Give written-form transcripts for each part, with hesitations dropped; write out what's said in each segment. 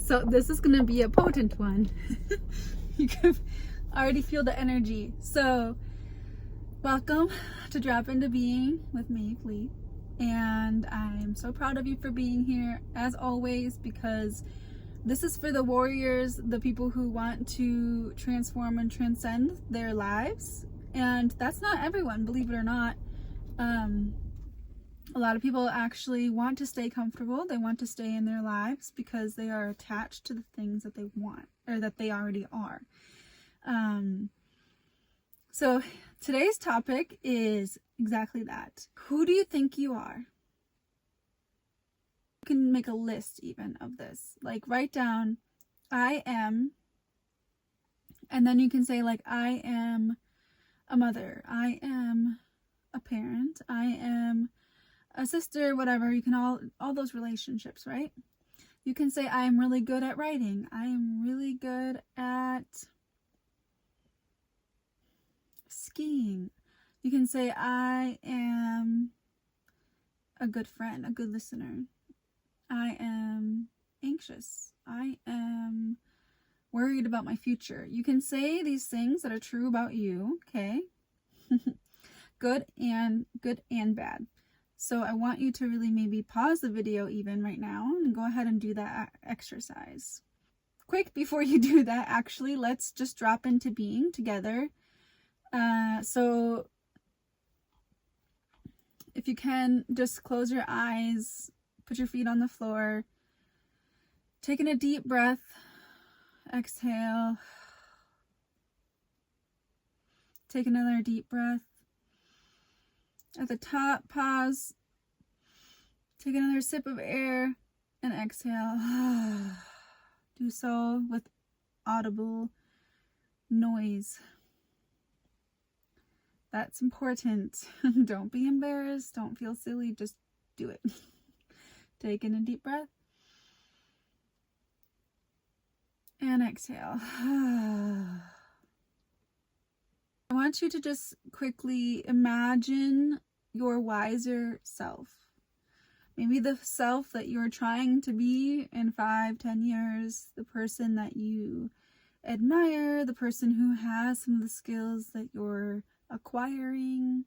So this is going to be a potent one. You can already feel the energy. So welcome to Drop Into Being with Maeve Lee. And I'm so proud of you for being here, as always, because this is for the warriors, the people who want to transform and transcend their lives. And that's not everyone, believe it or not. A lot of people actually want to stay comfortable. They want to stay in their lives because they are attached to the things that they want or that they already are. So today's topic is exactly that. Who do you think you are? You can make a list even of this. Like write down, I am, and then you can say like, I am a mother. I am a parent. I am a sister, whatever. You can all those relationships, right? You can say, I am really good at writing. I am really good at skiing. You can say, I am a good friend, a good listener. I am anxious. I am worried about my future. You can say these things that are true about you, okay? Good and bad. So I want you to really maybe pause the video even right now and go ahead and do that exercise. Quick, before you do that, actually, let's just drop into being together. So if you can, just close your eyes, put your feet on the floor, taking a deep breath, exhale, take another deep breath. At the top, pause, take another sip of air, and exhale. Do so with audible noise. That's important. Don't be embarrassed. Don't feel silly. Just do it. Take in a deep breath. And exhale. I want you to just quickly imagine your wiser self. Maybe the self that you're trying to be in 5-10 years, the person that you admire, the person who has some of the skills that you're acquiring.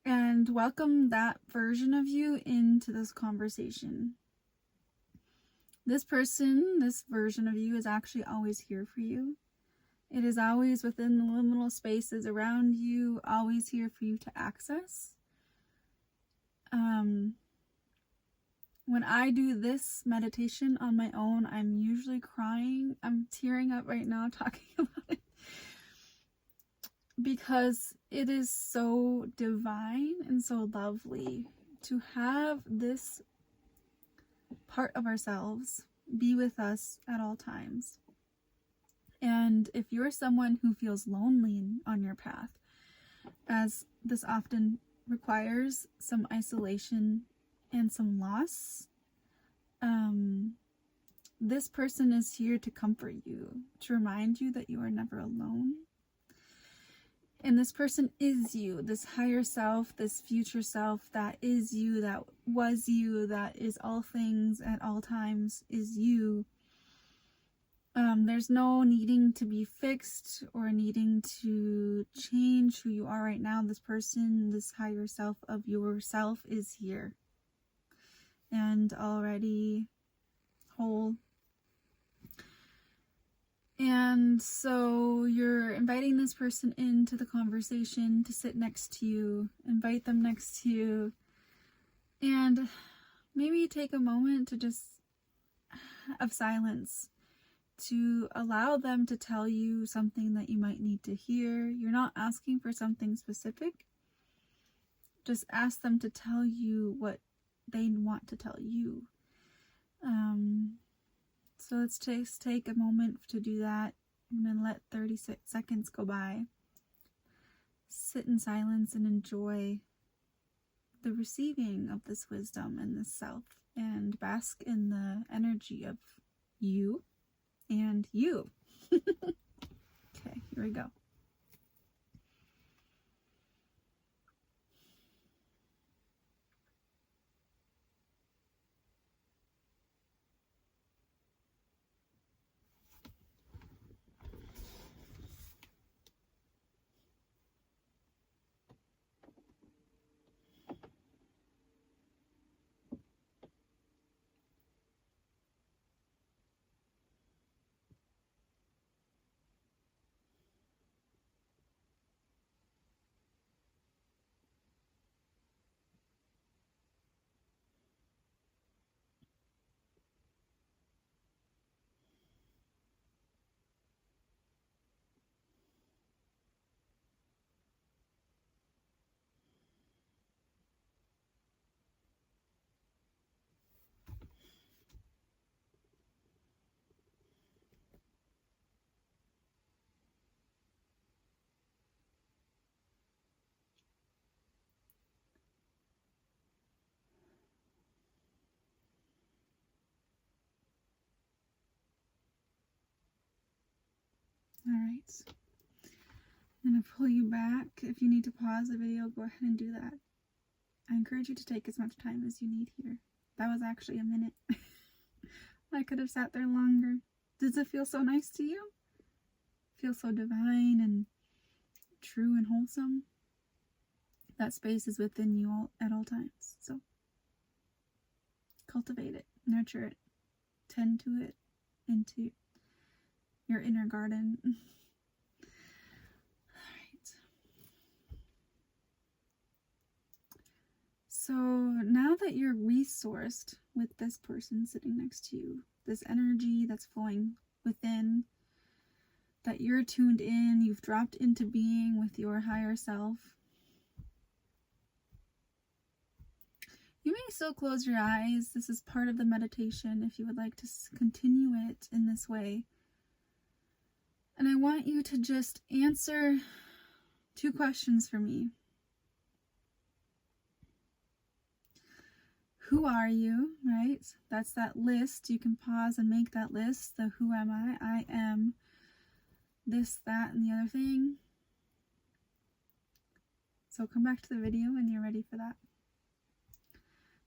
And welcome that version of you into this conversation. This person, this version of you is actually always here for you. It is always within the liminal spaces around you, always here for you to access. When I do this meditation on my own, I'm usually crying. I'm tearing up right now talking about it. Because it is so divine and so lovely to have this part of ourselves be with us at all times. And if you're someone who feels lonely on your path, as this often requires some isolation and some loss, this person is here to comfort you, to remind you that you are never alone. And this person is you, this higher self, this future self that is you, that was you, that is all things at all times, is you. There's no needing to be fixed or needing to change who you are right now. This person, this higher self of yourself is here and already whole. And so you're inviting this person into the conversation to sit next to you, invite them next to you, and maybe take a moment to just of silence to allow them to tell you something that you might need to hear. You're not asking for something specific. Just ask them to tell you what they want to tell you. So let's just take a moment to do that. I'm going to let 36 seconds go by. Sit in silence and enjoy the receiving of this wisdom and this self, and bask in the energy of you and you. Okay, here we go. All right. I'm going to pull you back. If you need to pause the video, go ahead and do that. I encourage you to take as much time as you need here. That was actually a minute. I could have sat there longer. Does it feel so nice to you? Feel so divine and true and wholesome? That space is within you all, at all times. So cultivate it, nurture it, tend to it into your inner garden. So now that you're resourced with this person sitting next to you, this energy that's flowing within, that you're tuned in, you've dropped into being with your higher self, you may still close your eyes. This is part of the meditation if you would like to continue it in this way. And I want you to just answer 2 questions for me. Who are you, right? That's that list. You can pause and make that list. The who am I? I am this, that, and the other thing. So come back to the video when you're ready for that.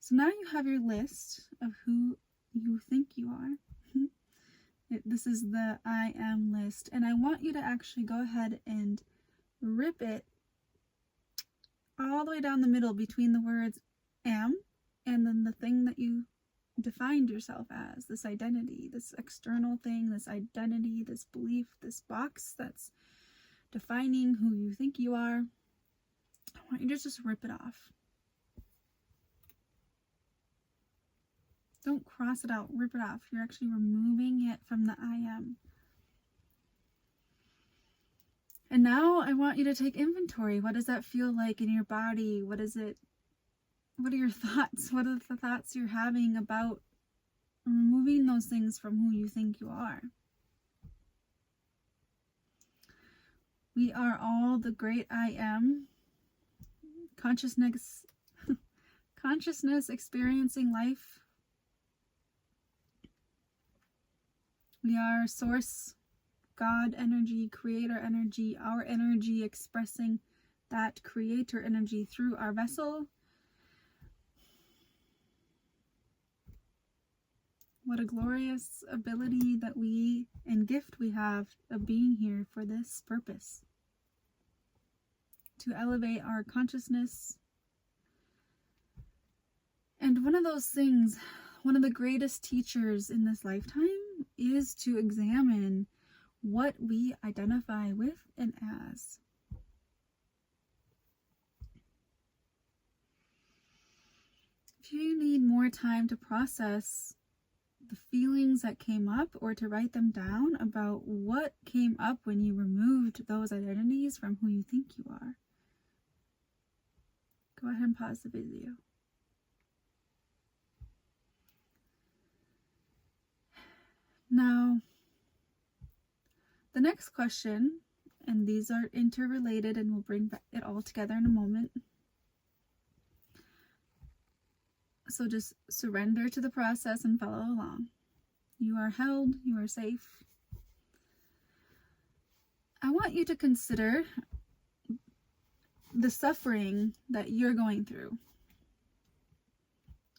So now you have your list of who you think you are. This is the I am list. And I want you to actually go ahead and rip it all the way down the middle between the words am and then the thing that you defined yourself as, this identity, this external thing, this identity, this belief, this box that's defining who you think you are. I want you to just rip it off. Don't cross it out, rip it off. You're actually removing it from the I am. And now I want you to take inventory. What does that feel like in your body? What are your thoughts? What are the thoughts you're having about removing those things from who you think you are? We are all the great I am. Consciousness experiencing life. We are source, God energy, creator energy, our energy expressing that creator energy through our vessel. What a glorious ability that we and gift we have of being here for this purpose. To elevate our consciousness. And one of those things, one of the greatest teachers in this lifetime is to examine what we identify with and as. If you need more time to process the feelings that came up or to write them down about what came up when you removed those identities from who you think you are, go ahead and pause the video. Now, the next question, and these are interrelated and we'll bring it all together in a moment. So just surrender to the process and follow along. You are held, you are safe. I want you to consider the suffering that you're going through.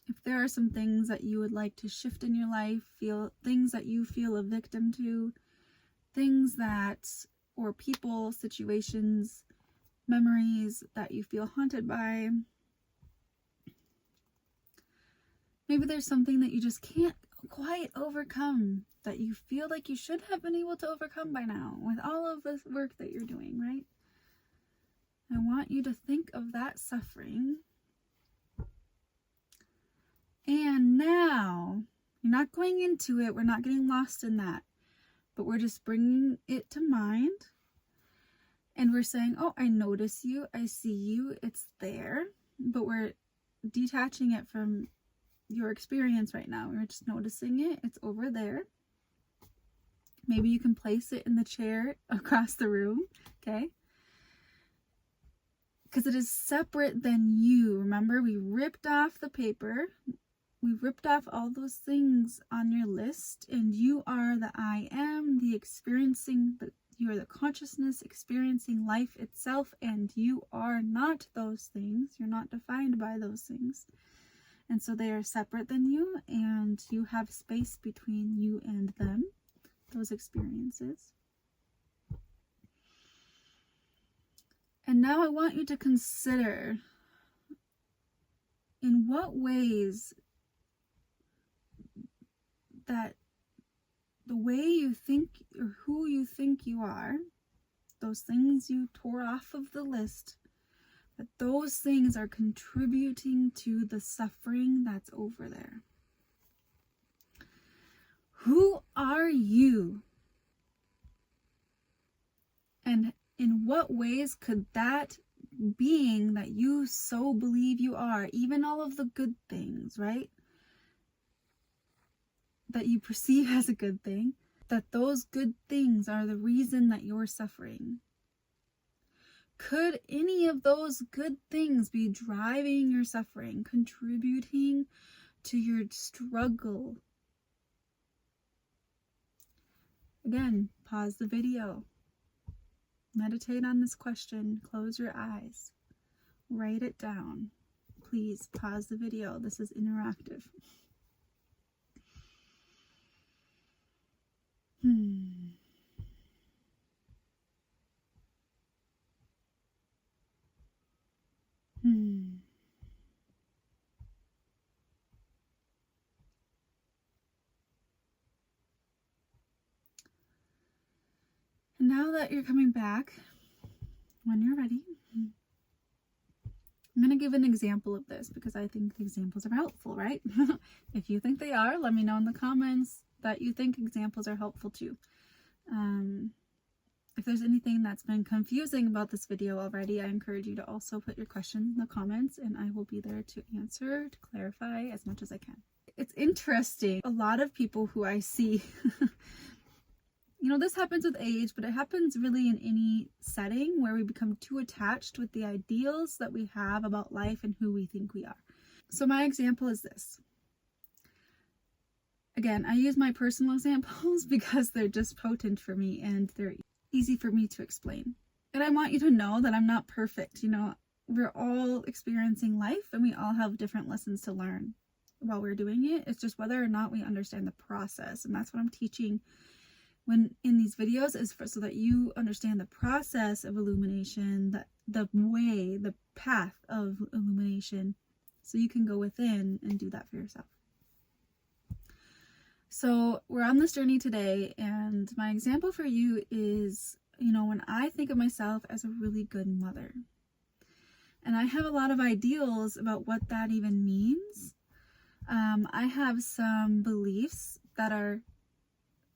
If there are some things that you would like to shift in your life, things that you feel a victim to, things that, or people, situations, memories that you feel haunted by. Maybe there's something that you just can't quite overcome, that you feel like you should have been able to overcome by now with all of this work that you're doing, right? I want you to think of that suffering. And now, you're not going into it, we're not getting lost in that, but we're just bringing it to mind. And we're saying, oh, I notice you, I see you, it's there, but we're detaching it from your experience right now. We're just noticing it, it's over there. Maybe you can place it in the chair across the room, okay? Because it is separate than you. Remember, we ripped off the paper. We ripped off all those things on your list, and you are the I am, the experiencing, the You are the consciousness experiencing life itself, and you are not those things. You're not defined by those things. And so they are separate than you, and you have space between you and them, those experiences. And now I want you to consider in what ways that the way you think or who you think you are, those things you tore off of the list, that those things are contributing to the suffering that's over there. Who are you? And in what ways could that being that you so believe you are, even all of the good things, right, that you perceive as a good thing, that those good things are the reason that you're suffering? Could any of those good things be driving your suffering, contributing to your struggle? Again, pause the video. Meditate on this question. Close your eyes. Write it down. Please pause the video. This is interactive. And now that you're coming back, when you're ready, I'm going to give an example of this because I think the examples are helpful, right? If you think they are, let me know in the comments that you think examples are helpful too. If there's anything that's been confusing about this video already, I encourage you to also put your question in the comments, and I will be there to answer, to clarify as much as I can. It's interesting. A lot of people who I see, you know, this happens with age, but it happens really in any setting where we become too attached with the ideals that we have about life and who we think we are. So my example is this. Again, I use my personal examples because they're just potent for me and they're easy for me to explain. And I want you to know that I'm not perfect. You know, we're all experiencing life and we all have different lessons to learn while we're doing it. It's just whether or not we understand the process. And that's what I'm teaching when in these videos, is so that you understand the process of illumination, the way, the path of illumination, so you can go within and do that for yourself. So we're on this journey today, and my example for you is, you know, when I think of myself as a really good mother, and I have a lot of ideals about what that even means. I have some beliefs that are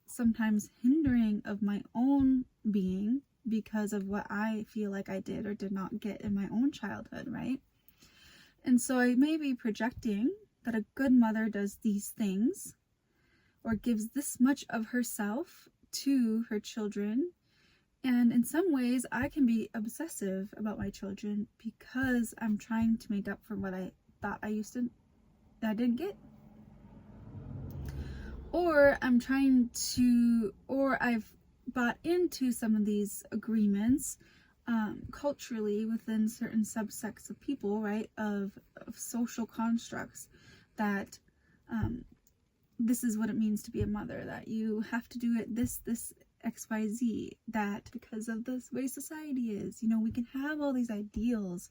sometimes hindering of my own being because of what I feel like I did or did not get in my own childhood, right? And so I may be projecting that a good mother does these things or gives this much of herself to her children. And in some ways, I can be obsessive about my children because I'm trying to make up for what I thought I didn't get. Or I've bought into some of these agreements culturally within certain subsects of people, right, of social constructs that this is what it means to be a mother, that you have to do it this XYZ, that because of the way society is, you know, we can have all these ideals,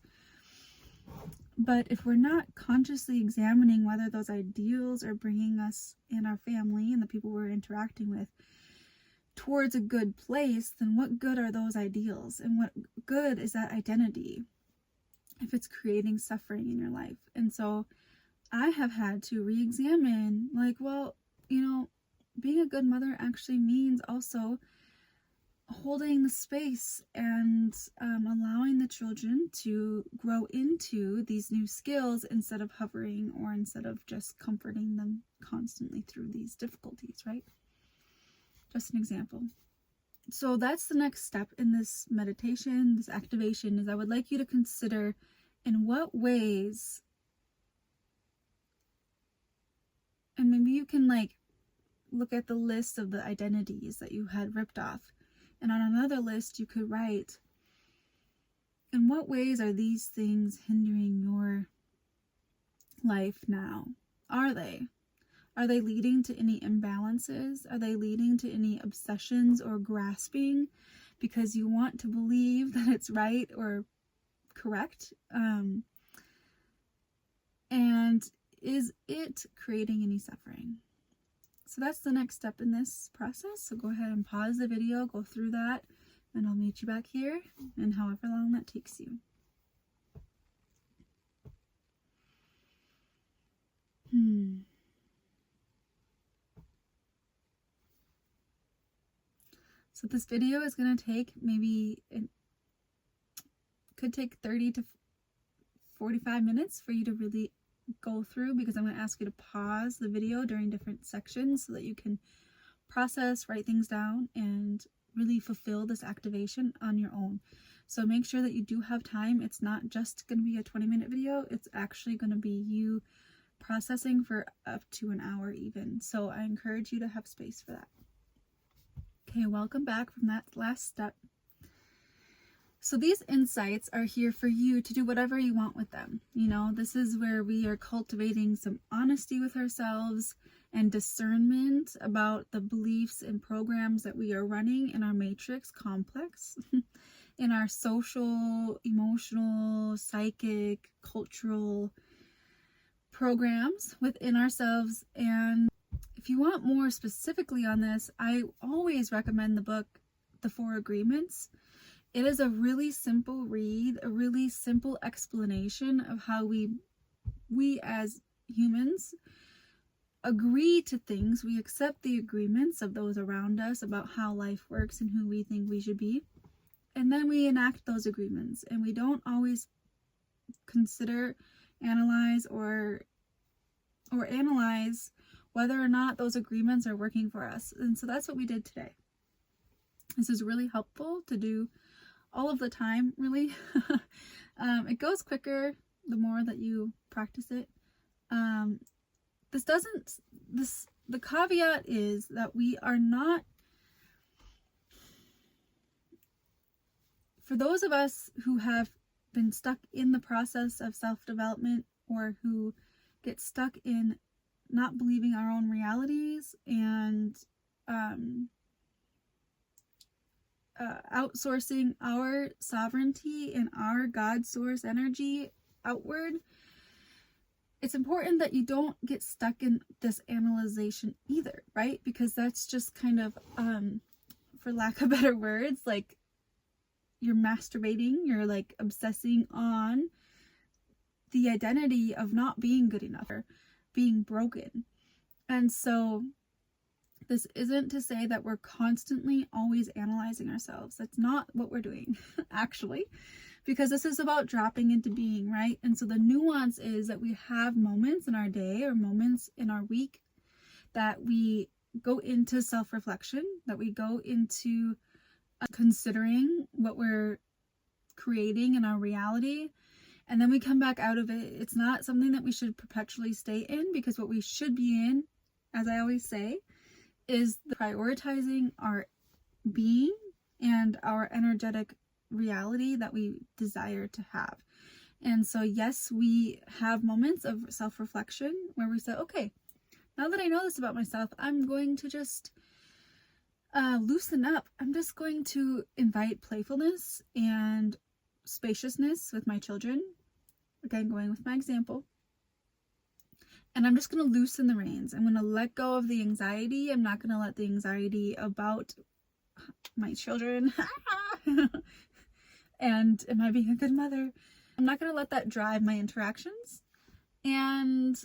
but if we're not consciously examining whether those ideals are bringing us and our family and the people we're interacting with towards a good place, then what good are those ideals, and what good is that identity if it's creating suffering in your life? And so I have had to re-examine, like, well, you know, being a good mother actually means also holding the space and allowing the children to grow into these new skills instead of hovering or instead of just comforting them constantly through these difficulties, right? Just an example. So that's the next step in this meditation, this activation, is I would like you to consider in what ways, and maybe you can like look at the list of the identities that you had ripped off. And on another list, you could write, in what ways are these things hindering your life now? Are they? Are they leading to any imbalances? Are they leading to any obsessions or grasping because you want to believe that it's right or correct? And is it creating any suffering? So that's the next step in this process. So go ahead and pause the video, go through that, and I'll meet you back here in however long that takes you. So this video is going to take it could take 30 to 45 minutes for you to really go through, because I'm going to ask you to pause the video during different sections so that you can process, write things down, and really fulfill this activation on your own. So make sure that you do have time. It's not just going to be a 20-minute video. It's actually going to be you processing for up to an hour even. So I encourage you to have space for that. Okay, welcome back from that last step. So these insights are here for you to do whatever you want with them. You know, this is where we are cultivating some honesty with ourselves and discernment about the beliefs and programs that we are running in our matrix complex, in our social, emotional, psychic, cultural programs within ourselves. And if you want more specifically on this, I always recommend the book, The Four Agreements. It is a really simple read, a really simple explanation of how we as humans agree to things. We accept the agreements of those around us about how life works and who we think we should be. And then we enact those agreements. And we don't always consider, analyze, or analyze whether or not those agreements are working for us. And so that's what we did today. This is really helpful to do all of the time, really. It goes quicker the more that you practice it. The caveat is that we are not, for those of us who have been stuck in the process of self-development, or who get stuck in not believing our own realities and outsourcing our sovereignty and our God source energy outward, it's important that you don't get stuck in this analyzation either, right? Because that's just kind of, for lack of better words, like you're masturbating, you're like obsessing on the identity of not being good enough or being broken. And so this isn't to say that we're constantly always analyzing ourselves. That's not what we're doing, actually, because this is about dropping into being, right? And so the nuance is that we have moments in our day or moments in our week that we go into self-reflection, that we go into considering what we're creating in our reality, and then we come back out of it. It's not something that we should perpetually stay in, because what we should be in, as I always say, is prioritizing our being and our energetic reality that we desire to have. And so yes, we have moments of self-reflection where we say, okay, now that I know this about myself, I'm going to just loosen up. I'm just going to invite playfulness and spaciousness with my children. Again, going with my example. And I'm just going to loosen the reins. I'm going to let go of the anxiety. I'm not going to let the anxiety about my children and am I being a good mother? I'm not going to let that drive my interactions. And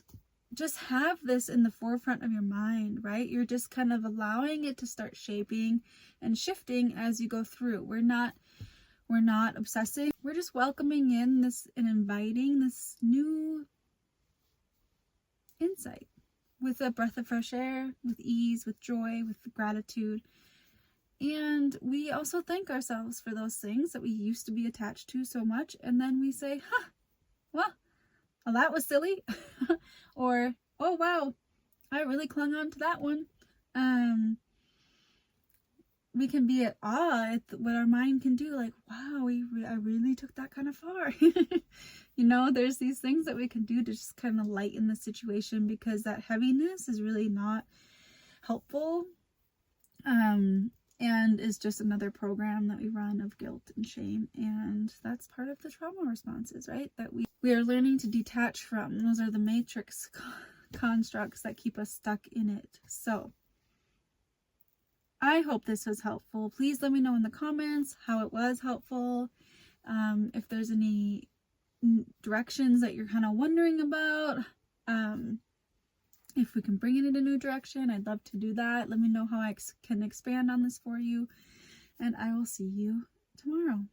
just have this in the forefront of your mind, right? You're just kind of allowing it to start shaping and shifting as you go through. We're not obsessing. We're just welcoming in this and inviting this new insight with a breath of fresh air, with ease, with joy, with gratitude. And we also thank ourselves for those things that we used to be attached to so much. And then we say, well, that was silly. Or, oh, wow, I really clung on to that one. we can be at awe at what our mind can do. Like, wow, I really took that kind of far. You know, there's these things that we can do to just kind of lighten the situation, because that heaviness is really not helpful. And is just another program that we run of guilt and shame. And that's part of the trauma responses, right? That we are learning to detach from. Those are the matrix constructs that keep us stuck in it. So I hope this was helpful. Please let me know in the comments how it was helpful. If there's any directions that you're kind of wondering about, if we can bring it in a new direction, I'd love to do that. Let me know how I can expand on this for you, and I will see you tomorrow.